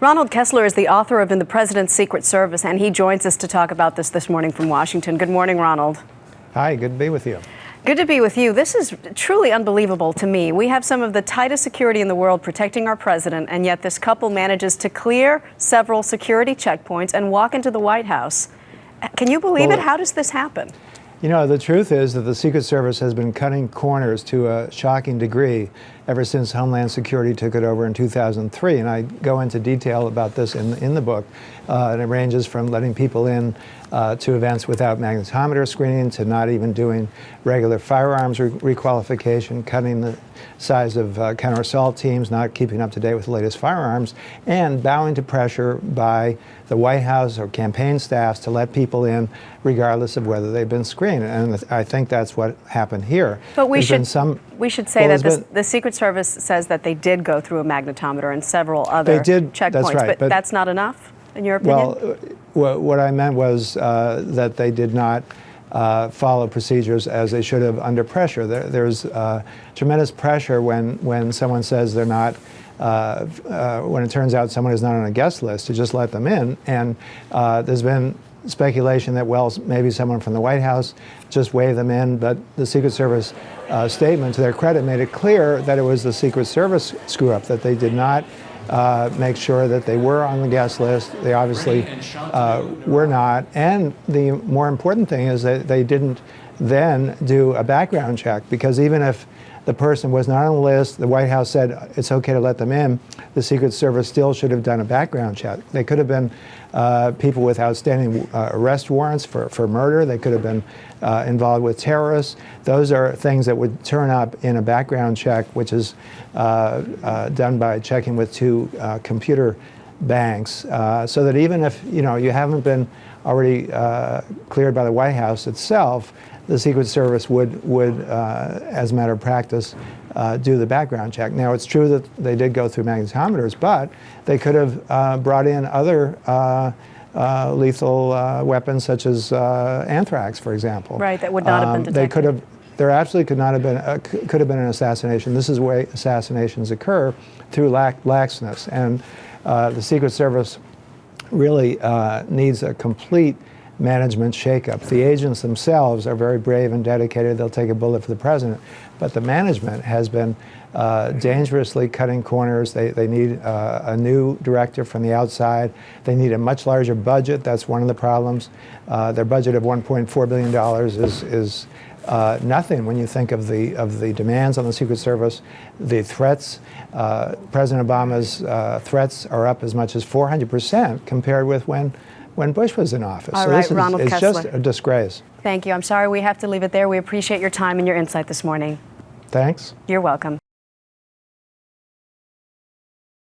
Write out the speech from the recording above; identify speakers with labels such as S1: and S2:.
S1: Ronald Kessler is the author of In the President's Secret Service, and he joins us to talk about this morning from Washington. Good morning, Ronald.
S2: Hi, good to be with you.
S1: Good to be with you. This is truly unbelievable to me. We have some of the tightest security in the world protecting our president, and yet this couple manages to clear several security checkpoints and walk into the White House. Can you believe it? How does this happen?
S2: You know, the truth is that the Secret Service has been cutting corners to a shocking degree ever since Homeland Security took it over in 2003. And I go into detail about this in the book. And it ranges from letting people in to events without magnetometer screening, to not even doing regular firearms requalification, cutting the size of counter-assault teams, not keeping up to date with the latest firearms, and bowing to pressure by the White House or campaign staffs to let people in regardless of whether they've been screened. And I think that's what happened here.
S1: But we should say that the Secret Service says that they did go through a magnetometer and several other checkpoints,
S2: that's right,
S1: but that's not enough, in your opinion?
S2: Well, what I meant was that they did not follow procedures as they should have under pressure. There's tremendous pressure when someone says they're not, when it turns out someone is not on a guest list, to just let them in. And there's been speculation that, well, maybe someone from the White House just waved them in, but the Secret Service statement, to their credit, made it clear that it was the Secret Service screw-up, that they did not make sure that they were on the guest list. They obviously were not. And the more important thing is that they didn't then do a background check, because even if the person was not on the list, the White House said it's okay to let them in, the Secret Service still should have done a background check. They could have been people with outstanding arrest warrants for murder. They could have been involved with terrorists. Those are things that would turn up in a background check, which is done by checking with two computer banks, so that even if you haven't been already cleared by the White House itself, the Secret Service would as a matter of practice, do the background check. Now, it's true that they did go through magnetometers, but they could have brought in other lethal weapons, such as anthrax, for example.
S1: Right, that would not have been detected.
S2: There absolutely could not have been could have been an assassination. This is the way assassinations occur, through laxness, and the Secret Service really needs a complete management shakeup. The agents themselves are very brave and dedicated. They'll take a bullet for the president. But the management has been dangerously cutting corners. They need a new director from the outside. They need a much larger budget. That's one of the problems. Their budget of $1.4 billion is nothing when you think of the demands on the Secret Service, the threats. President Obama's threats are up as much as 400% compared with when Bush was in office.
S1: All right, Ronald
S2: Kessler. It's just a disgrace.
S1: Thank you. I'm sorry we have to leave it there. We appreciate your time and your insight this morning.
S2: Thanks.
S1: You're welcome.